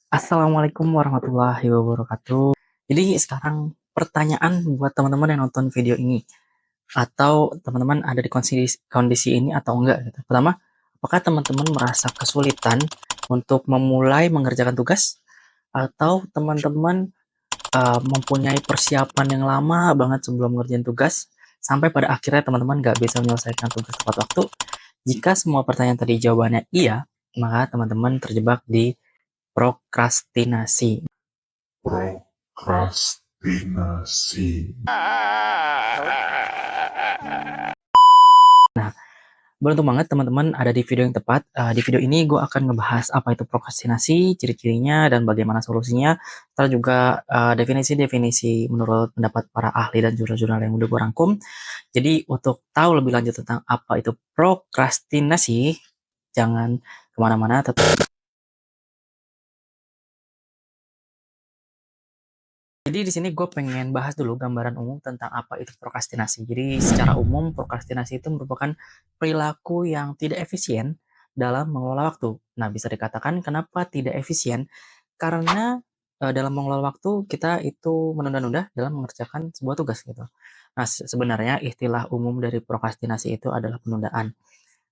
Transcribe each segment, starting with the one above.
Assalamualaikum warahmatullahi wabarakatuh. Jadi sekarang pertanyaan buat teman-teman yang nonton video ini atau teman-teman ada di kondisi ini atau enggak gitu. Pertama, apakah teman-teman merasa kesulitan untuk memulai mengerjakan tugas atau teman-teman mempunyai persiapan yang lama banget sebelum mengerjakan tugas sampai pada akhirnya teman-teman nggak bisa menyelesaikan tugas tepat waktu? Jika semua pertanyaan tadi jawabannya iya, maka teman-teman terjebak di prokrastinasi. Prokrastinasi. Nah, beruntung banget teman-teman ada di video yang tepat. Di video ini gue akan ngebahas apa itu prokrastinasi, ciri-cirinya, dan bagaimana solusinya. Serta juga definisi-definisi menurut pendapat para ahli dan jurnal-jurnal yang udah gue rangkum. Jadi untuk tahu lebih lanjut tentang apa itu prokrastinasi, jangan kemana-mana, tetap. Jadi di sini gue pengen bahas dulu gambaran umum tentang apa itu prokrastinasi. Jadi secara umum prokrastinasi itu merupakan perilaku yang tidak efisien dalam mengelola waktu. Nah, bisa dikatakan kenapa tidak efisien? Karena dalam mengelola waktu kita itu menunda-nunda dalam mengerjakan sebuah tugas gitu. Nah, sebenarnya istilah umum dari prokrastinasi itu adalah penundaan.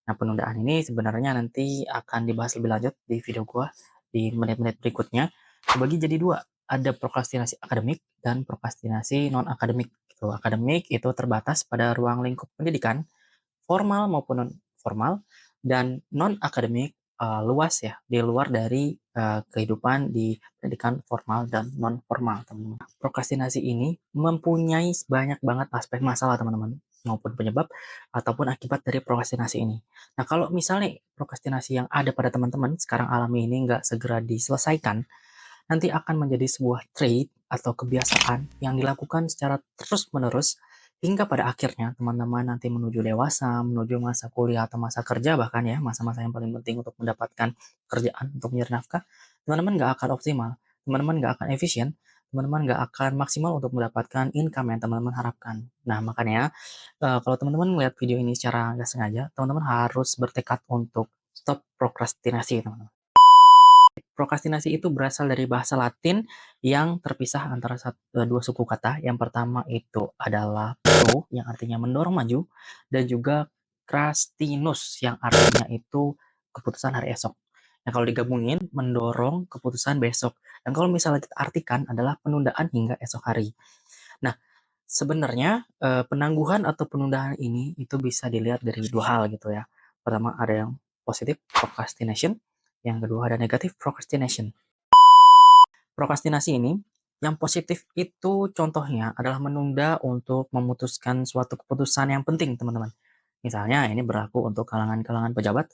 Nah, penundaan ini sebenarnya nanti akan dibahas lebih lanjut di video gue di menit-menit berikutnya. Dibagi jadi dua, ada prokrastinasi akademik dan prokrastinasi non-akademik. Gitu. Akademik itu terbatas pada ruang lingkup pendidikan, formal maupun non-formal, dan non-akademik luas ya, di luar dari kehidupan di pendidikan formal dan non-formal, teman-teman. Prokrastinasi ini mempunyai banyak banget aspek masalah, teman-teman, maupun penyebab ataupun akibat dari prokrastinasi ini. Nah, kalau misalnya prokrastinasi yang ada pada teman-teman sekarang alami ini nggak segera diselesaikan, nanti akan menjadi sebuah trait atau kebiasaan yang dilakukan secara terus-menerus hingga pada akhirnya teman-teman nanti menuju dewasa, menuju masa kuliah atau masa kerja bahkan ya, masa-masa yang paling penting untuk mendapatkan kerjaan, untuk mencari nafkah, teman-teman nggak akan optimal, teman-teman nggak akan efisien, teman-teman nggak akan maksimal untuk mendapatkan income yang teman-teman harapkan. Nah, makanya kalau teman-teman melihat video ini secara nggak sengaja, teman-teman harus bertekad untuk stop prokrastinasi, teman-teman. Prokrastinasi itu berasal dari bahasa Latin yang terpisah antara dua suku kata. Yang pertama itu adalah pro, yang artinya mendorong maju, dan juga crastinus, yang artinya itu keputusan hari esok. Nah, kalau digabungin, mendorong keputusan besok. Dan kalau misalnya kita artikan adalah penundaan hingga esok hari. Nah, sebenarnya penangguhan atau penundaan ini itu bisa dilihat dari dua hal gitu ya. Pertama ada yang positif procrastination, yang kedua ada negatif procrastination. Prokrastinasi ini, yang positif itu contohnya adalah menunda untuk memutuskan suatu keputusan yang penting, teman-teman. Misalnya ini berlaku untuk kalangan-kalangan pejabat,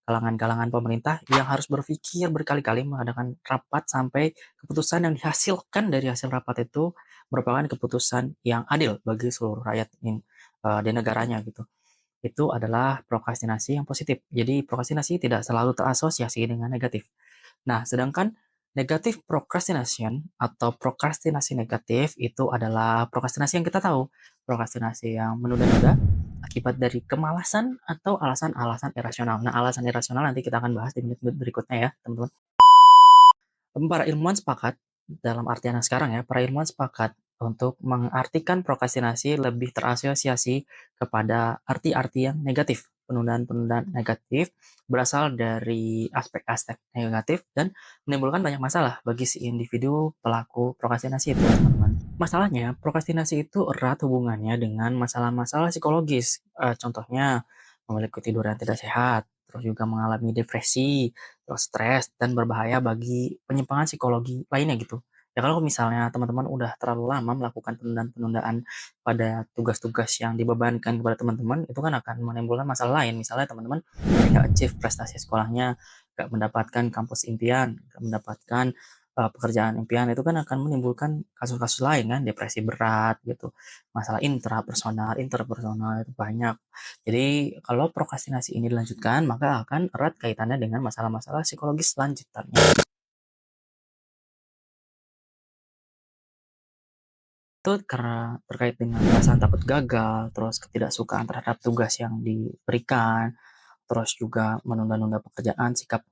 kalangan-kalangan pemerintah yang harus berpikir berkali-kali mengadakan rapat sampai keputusan yang dihasilkan dari hasil rapat itu merupakan keputusan yang adil bagi seluruh rakyat di negaranya gitu. Itu adalah prokrastinasi yang positif. Jadi prokrastinasi tidak selalu terasosiasi dengan negatif. Nah, sedangkan negatif procrastination atau prokrastinasi negatif itu adalah prokrastinasi yang kita tahu. Prokrastinasi yang menunda-nunda akibat dari kemalasan atau alasan-alasan irasional. Nah, alasan irasional nanti kita akan bahas di menit-menit berikutnya ya, teman-teman. Para ilmuwan sepakat, dalam artian yang sekarang ya, para ilmuwan sepakat untuk mengartikan prokrastinasi lebih terasosiasi kepada arti-arti yang negatif. Penundaan-penundaan negatif berasal dari aspek-aspek negatif dan menimbulkan banyak masalah bagi si individu pelaku prokrastinasi itu, teman-teman. Masalahnya, prokrastinasi itu erat hubungannya dengan masalah-masalah psikologis. Contohnya, memiliki tidur yang tidak sehat, terus juga mengalami depresi, terus stres, dan berbahaya bagi penyimpangan psikologi lainnya gitu. Ya kalau misalnya teman-teman udah terlalu lama melakukan penundaan-penundaan pada tugas-tugas yang dibebankan kepada teman-teman, itu kan akan menimbulkan masalah lain. Misalnya teman-teman nggak achieve prestasi sekolahnya, nggak mendapatkan kampus impian, nggak mendapatkan pekerjaan impian, itu kan akan menimbulkan kasus-kasus lain kan, depresi berat gitu, masalah intrapersonal, interpersonal itu banyak. Jadi kalau prokrastinasi ini dilanjutkan, maka akan erat kaitannya dengan masalah-masalah psikologis selanjutnya. Itu karena terkait dengan perasaan takut gagal, terus ketidaksukaan terhadap tugas yang diberikan, terus juga menunda-nunda pekerjaan, sikap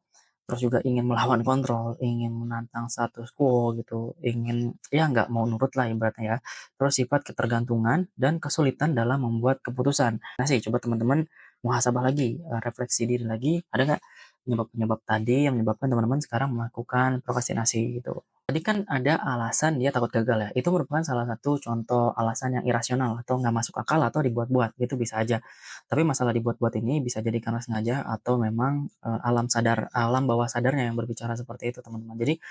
terus juga ingin melawan kontrol, ingin menantang status quo gitu, ingin ya nggak mau nurut lah ibaratnya ya. Terus sifat ketergantungan dan kesulitan dalam membuat keputusan. Nah sih coba teman-teman muhasabah lagi, refleksi diri lagi, ada nggak penyebab-penyebab tadi yang menyebabkan teman-teman sekarang melakukan prokrastinasi gitu. Tadi kan ada alasan dia takut gagal ya, itu merupakan salah satu contoh alasan yang irasional atau nggak masuk akal atau dibuat-buat, itu bisa aja. Tapi masalah dibuat-buat ini bisa jadi karena sengaja atau memang alam bawah sadarnya yang berbicara seperti itu teman-teman. Jadi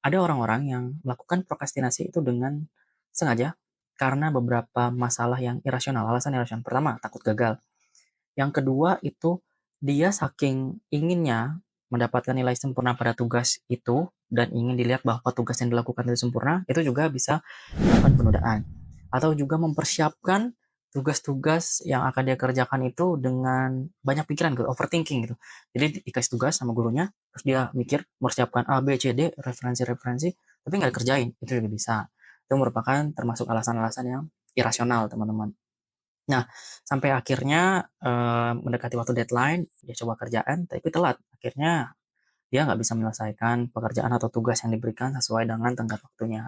ada orang-orang yang melakukan prokrastinasi itu dengan sengaja karena beberapa masalah yang irasional, alasan irasional. Pertama, takut gagal. Yang kedua itu dia saking inginnya mendapatkan nilai sempurna pada tugas itu dan ingin dilihat bahwa tugas yang dilakukan itu sempurna, itu juga bisa melakukan penundaan. Atau juga mempersiapkan tugas-tugas yang akan dia kerjakan itu dengan banyak pikiran gitu, overthinking gitu. Jadi dikasih tugas sama gurunya, terus dia mikir mempersiapkan A, B, C, D, referensi-referensi, tapi nggak dikerjain, itu juga bisa. Itu merupakan termasuk alasan-alasan yang irasional, teman-teman. Nah, sampai akhirnya mendekati waktu deadline, dia coba kerjaan, tapi telat. Akhirnya dia nggak bisa menyelesaikan pekerjaan atau tugas yang diberikan sesuai dengan tenggat waktunya.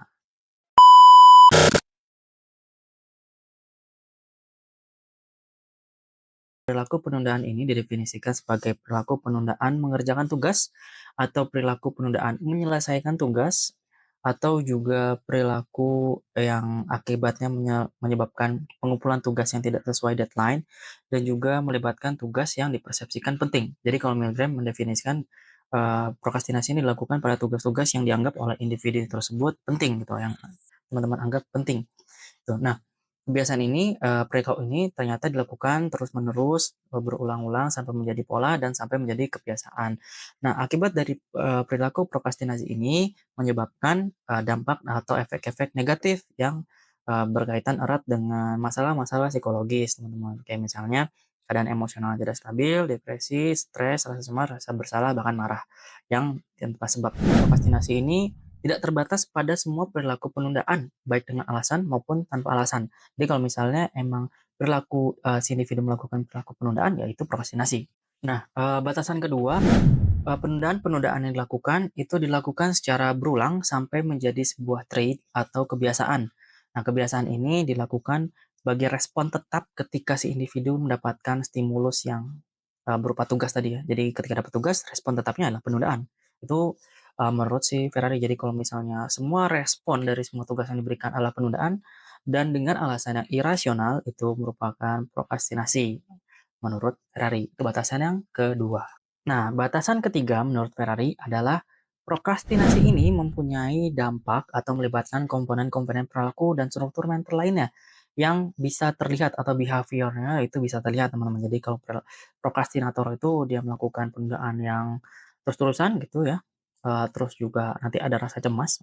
Perilaku penundaan ini didefinisikan sebagai perilaku penundaan mengerjakan tugas atau perilaku penundaan menyelesaikan tugas atau juga perilaku yang akibatnya menyebabkan pengumpulan tugas yang tidak sesuai deadline dan juga melibatkan tugas yang dipersepsikan penting. Jadi kalau Milgram mendefinisikan prokrastinasi ini dilakukan pada tugas-tugas yang dianggap oleh individu tersebut penting gitu, yang teman-teman anggap penting. Tuh. Nah, kebiasaan ini, perilaku ini ternyata dilakukan terus-menerus, berulang-ulang sampai menjadi pola dan sampai menjadi kebiasaan. Nah, akibat dari, perilaku prokrastinasi ini menyebabkan, dampak atau efek-efek negatif yang, berkaitan erat dengan masalah-masalah psikologis, teman-teman. Kayak misalnya keadaan emosional tidak stabil, depresi, stres, rasa cemas, rasa bersalah, bahkan marah, yang tanpa sebab. Prokrastinasi ini tidak terbatas pada semua perilaku penundaan, baik dengan alasan maupun tanpa alasan. Jadi kalau misalnya emang perilaku, si individu melakukan perilaku penundaan, ya itu prokrastinasi. Nah, batasan kedua, penundaan-penundaan yang dilakukan, itu dilakukan secara berulang sampai menjadi sebuah trait atau kebiasaan. Nah, kebiasaan ini dilakukan sebagai respon tetap ketika si individu mendapatkan stimulus yang, berupa tugas tadi ya. Jadi ketika dapat tugas, respon tetapnya adalah penundaan. Itu, menurut si Ferrari. Jadi kalau misalnya semua respon dari semua tugas yang diberikan adalah penundaan dan dengan alasan yang irasional, itu merupakan prokrastinasi menurut Ferrari. Itu batasan yang kedua. Nah, batasan ketiga menurut Ferrari adalah prokrastinasi ini mempunyai dampak atau melibatkan komponen-komponen perilaku dan struktur mental lainnya yang bisa terlihat atau behaviornya itu bisa terlihat teman-teman. Jadi kalau prokrastinator itu dia melakukan penundaan yang terus-terusan gitu ya, terus juga nanti ada rasa cemas,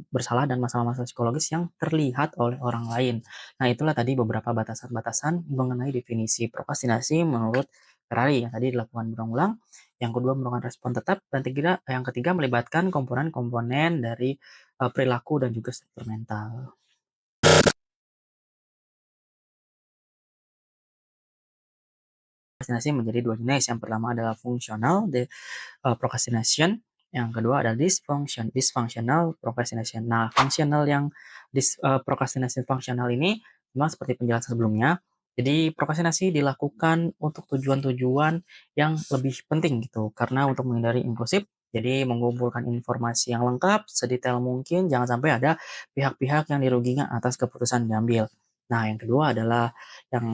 bersalah dan masalah-masalah psikologis yang terlihat oleh orang lain. Nah, itulah tadi beberapa batasan-batasan mengenai definisi prokrastinasi menurut Ferrari yang tadi dilakukan berulang-ulang, yang kedua merupakan respon tetap, dan yang ketiga melibatkan komponen-komponen dari perilaku dan juga struktur mental. Prokrastinasi menjadi dua jenis. Yang pertama adalah fungsional procrastination, yang kedua adalah dysfunctional procrastination. Nah, fungsional yang procrastination fungsional ini memang seperti penjelasan sebelumnya. Jadi prokrastinasi dilakukan untuk tujuan-tujuan yang lebih penting gitu. Karena untuk menghindari impulsif, jadi mengumpulkan informasi yang lengkap, sedetail mungkin, jangan sampai ada pihak-pihak yang dirugikan atas keputusan diambil. Nah, yang kedua adalah yang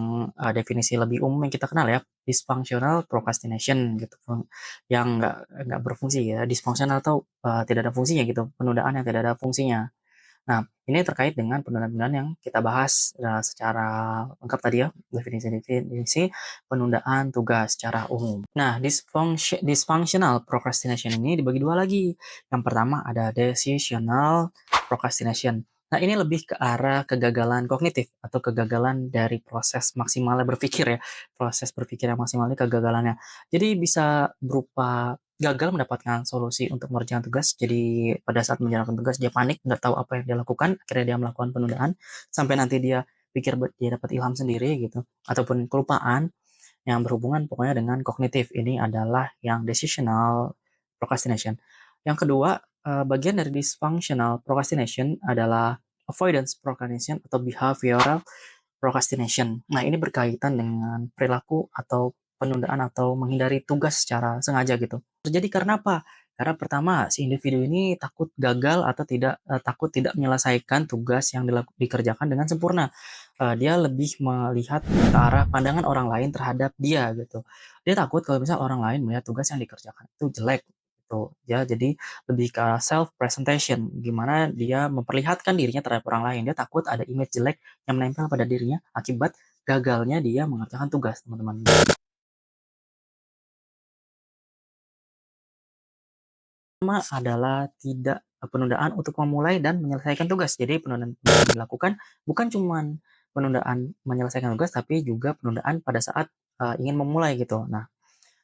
definisi lebih umum yang kita kenal ya, dysfunctional procrastination gitu, yang nggak berfungsi ya, dysfunctional atau tidak ada fungsinya gitu, penundaan yang tidak ada fungsinya. Nah, ini terkait dengan penundaan-penundaan yang kita bahas secara lengkap tadi ya, definisi-definisi penundaan tugas secara umum. Nah, dysfunctional procrastination ini dibagi dua lagi. Yang pertama ada decisional procrastination. Nah, ini lebih ke arah kegagalan kognitif atau kegagalan dari proses maksimalnya berpikir ya. Proses berpikir yang maksimal ini kegagalannya. Jadi bisa berupa gagal mendapatkan solusi untuk mengerjakan tugas. Jadi pada saat menjalankan tugas dia panik, nggak tahu apa yang dia lakukan, akhirnya dia melakukan penundaan sampai nanti dia pikir dia dapat ilham sendiri gitu, ataupun kelupaan yang berhubungan pokoknya dengan kognitif. Ini adalah yang decisional procrastination. Yang kedua, bagian dari dysfunctional procrastination adalah avoidance procrastination atau behavioral procrastination. Nah, ini berkaitan dengan perilaku atau penundaan atau menghindari tugas secara sengaja gitu. Terjadi karena apa? Karena pertama, si individu ini takut gagal atau takut tidak menyelesaikan tugas yang dikerjakan dengan sempurna. Dia lebih melihat ke arah pandangan orang lain terhadap dia gitu. Dia takut kalau misalnya orang lain melihat tugas yang dikerjakan itu jelek gitu. Ya, jadi lebih ke arah self presentation, gimana dia memperlihatkan dirinya terhadap orang lain. Dia takut ada image jelek yang menempel pada dirinya akibat gagalnya dia mengerjakan tugas, teman-teman. Pertama adalah tidak penundaan untuk memulai dan menyelesaikan tugas. Jadi penundaan yang dilakukan bukan cuma penundaan menyelesaikan tugas, tapi juga penundaan pada saat ingin memulai gitu. Nah,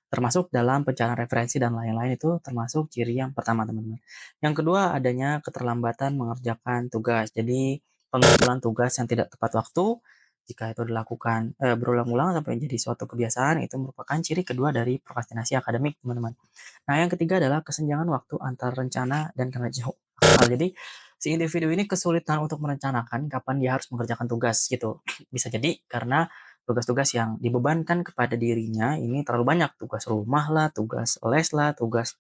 termasuk dalam pencarian referensi dan lain-lain itu termasuk ciri yang pertama, teman-teman. Yang kedua, adanya keterlambatan mengerjakan tugas. Jadi pengumpulan tugas yang tidak tepat waktu, jika itu dilakukan berulang-ulang sampai jadi suatu kebiasaan, itu merupakan ciri kedua dari prokrastinasi akademik, teman-teman. Nah, yang ketiga adalah kesenjangan waktu antara rencana dan kinerja akal. Jadi, si individu ini kesulitan untuk merencanakan kapan dia harus mengerjakan tugas gitu. Bisa jadi karena tugas-tugas yang dibebankan kepada dirinya ini terlalu banyak, tugas rumah lah, tugas les lah, tugas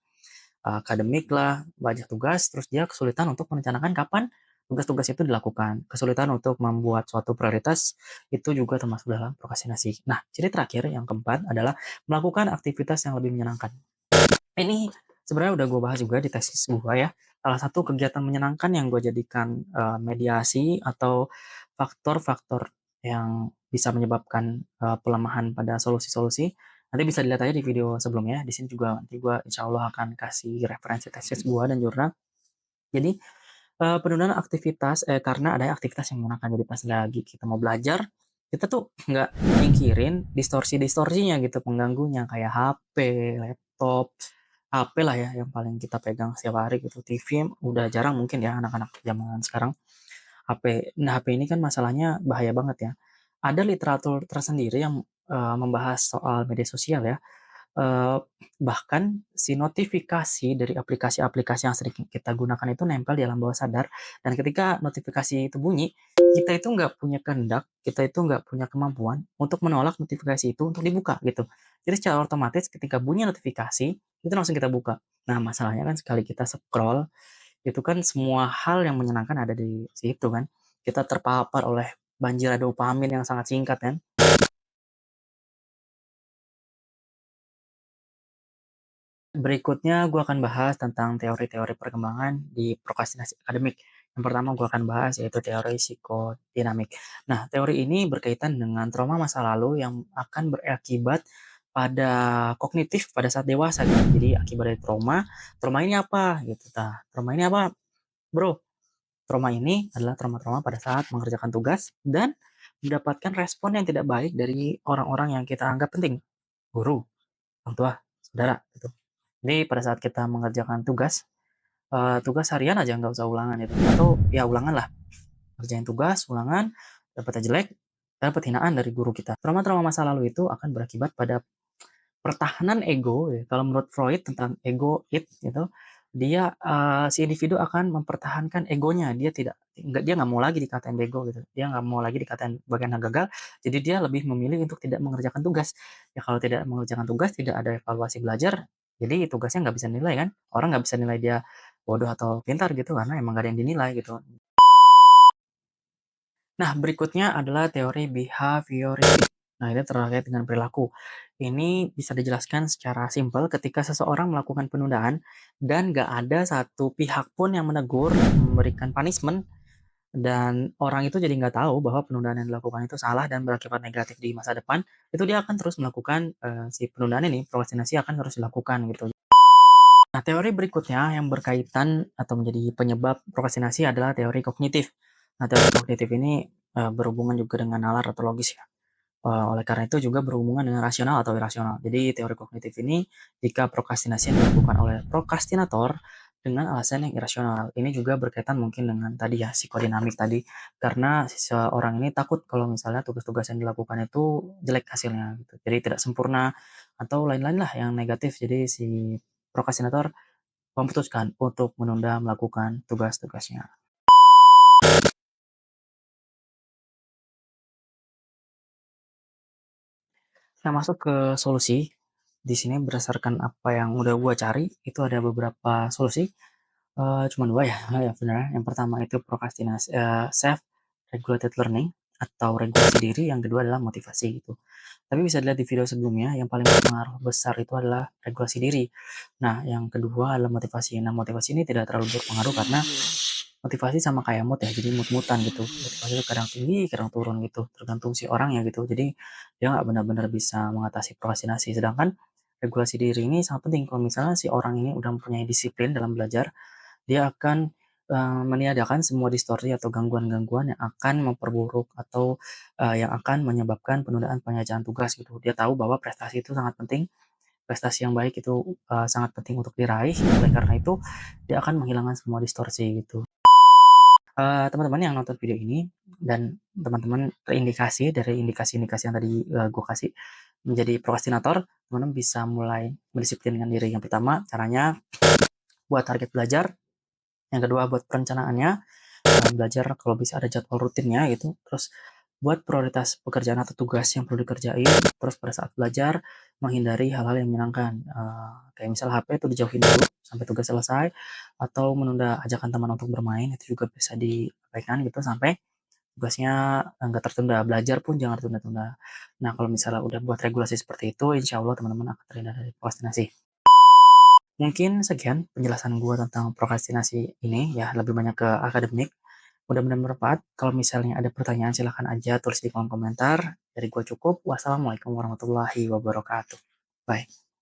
akademik lah, banyak tugas, terus dia kesulitan untuk merencanakan kapan tugas-tugas itu dilakukan. Kesulitan untuk membuat suatu prioritas itu juga termasuk dalam prokrastinasi. Nah, ciri terakhir yang keempat adalah melakukan aktivitas yang lebih menyenangkan. Ini sebenarnya udah gue bahas juga di tesis gue ya. Salah satu kegiatan menyenangkan yang gue jadikan mediasi atau faktor-faktor yang bisa menyebabkan pelemahan pada solusi-solusi. Nanti bisa dilihat aja di video sebelumnya. Di sini juga nanti gue insya Allah akan kasih referensi tesis gue dan jurnal. Jadi penundaan aktivitas karena ada aktivitas yang menyenangkan. Jadi pas lagi kita mau belajar, kita tuh nggak nyingkirin distorsi-distorsinya gitu, pengganggunya kayak HP, laptop, HP lah ya yang paling kita pegang setiap hari gitu. TV udah jarang mungkin ya anak-anak zaman sekarang HP. Nah, HP ini kan masalahnya bahaya banget ya. Ada literatur tersendiri yang membahas soal media sosial ya. Eee, Bahkan si notifikasi dari aplikasi-aplikasi yang sering kita gunakan itu nempel di alam bawah sadar, dan ketika notifikasi itu bunyi, kita itu nggak punya kehendak, kita itu nggak punya kemampuan untuk menolak notifikasi itu untuk dibuka, gitu. Jadi secara otomatis ketika bunyi notifikasi, itu langsung kita buka. Nah, masalahnya kan sekali kita scroll, itu kan semua hal yang menyenangkan ada di situ kan. Kita terpapar oleh banjir dopamin yang sangat singkat kan. Berikutnya gue akan bahas tentang teori-teori perkembangan di prokrastinasi akademik. Yang pertama gue akan bahas yaitu teori psikodinamik. Nah, teori ini berkaitan dengan trauma masa lalu yang akan berakibat pada kognitif pada saat dewasa gitu. Jadi akibat dari trauma, trauma ini apa gitu. Nah, trauma ini apa, bro? Trauma ini adalah trauma-trauma pada saat mengerjakan tugas dan mendapatkan respon yang tidak baik dari orang-orang yang kita anggap penting, guru, orang tua, saudara, gitu. Jadi pada saat kita mengerjakan tugas, tugas harian aja nggak usah ulangan itu, atau ya ulangan lah, kerjain tugas, ulangan, dapatnya jelek, dapat hinaan dari guru kita. Trauma-trauma masa lalu itu akan berakibat pada pertahanan ego ya. Kalau menurut Freud tentang ego it gitu, si individu akan mempertahankan egonya. Dia nggak mau lagi dikatain bego gitu. Dia nggak mau lagi dikatain bagian yang gagal. Jadi dia lebih memilih untuk tidak mengerjakan tugas. Ya kalau tidak mengerjakan tugas, tidak ada evaluasi belajar. Jadi tugasnya nggak bisa nilai kan. Orang nggak bisa nilai dia bodoh atau pintar gitu karena emang gak ada yang dinilai gitu. Nah, berikutnya adalah teori behavioristik. Nah, ini terkait dengan perilaku. Ini bisa dijelaskan secara simpel ketika seseorang melakukan penundaan dan nggak ada satu pihak pun yang menegur, memberikan punishment, dan orang itu jadi nggak tahu bahwa penundaan yang dilakukan itu salah dan berakibat negatif di masa depan, itu dia akan terus melakukan si penundaan ini, prokrastinasi akan terus dilakukan gitu. Nah, teori berikutnya yang berkaitan atau menjadi penyebab prokrastinasi adalah teori kognitif. Nah, teori kognitif ini berhubungan juga dengan nalar atau logis ya. Oleh karena itu juga berhubungan dengan rasional atau irasional. Jadi teori kognitif ini jika prokrastinasi yang dilakukan oleh prokrastinator dengan alasan yang irasional. Ini juga berkaitan mungkin dengan tadi ya psikodinamik tadi, karena seseorang ini takut kalau misalnya tugas-tugas yang dilakukan itu jelek hasilnya gitu. Jadi tidak sempurna atau lain-lain lah yang negatif. Jadi si prokrastinator memutuskan untuk menunda melakukan tugas-tugasnya. Nah, masuk ke solusi, di sini berdasarkan apa yang udah gua cari, itu ada beberapa solusi, cuma 2 ya, ya benar. Yang pertama itu prokrastinasi self regulated learning atau regulasi diri, yang kedua adalah motivasi gitu. Tapi bisa dilihat di video sebelumnya, yang paling berpengaruh besar itu adalah regulasi diri. Nah, yang kedua adalah motivasi. Nah, motivasi ini tidak terlalu berpengaruh karena motivasi sama kayak mood ya, jadi mood-moodan gitu. Motivasi itu kadang tinggi, kadang turun gitu, tergantung si orangnya gitu. Jadi dia nggak benar-benar bisa mengatasi prokrastinasi. Sedangkan regulasi diri ini sangat penting. Kalau misalnya si orang ini udah mempunyai disiplin dalam belajar, dia akan meniadakan semua distorsi atau gangguan-gangguan yang akan memperburuk atau yang akan menyebabkan penundaan pengerjaan tugas gitu. Dia tahu bahwa prestasi itu sangat penting, prestasi yang baik itu sangat penting untuk diraih. Oleh karena itu, dia akan menghilangkan semua distorsi gitu. Teman-teman yang nonton video ini dan teman-teman terindikasi dari indikasi-indikasi yang tadi, gue kasih menjadi prokrastinator, teman-teman bisa mulai mendisiplinkan diri. Yang pertama caranya buat target belajar, yang kedua buat perencanaannya, belajar kalau bisa ada jadwal rutinnya gitu, terus buat prioritas pekerjaan atau tugas yang perlu dikerjain, terus pada saat belajar menghindari hal-hal yang menyenangkan, kayak misal HP itu dijauhin dulu sampai tugas selesai, atau menunda ajakan teman untuk bermain, itu juga bisa diabaikan gitu sampai tugasnya nggak tertunda. Belajar pun jangan tertunda-tunda. Nah, kalau misalnya udah buat regulasi seperti itu, insya Allah teman-teman akan terhindar dari prokrastinasi. Mungkin sekian penjelasan gue tentang prokrastinasi ini ya, lebih banyak ke akademik. Mudah-mudahan bermanfaat. Kalau misalnya ada pertanyaan silahkan aja tulis di kolom komentar. Dari gue cukup. Wassalamualaikum warahmatullahi wabarakatuh. Bye.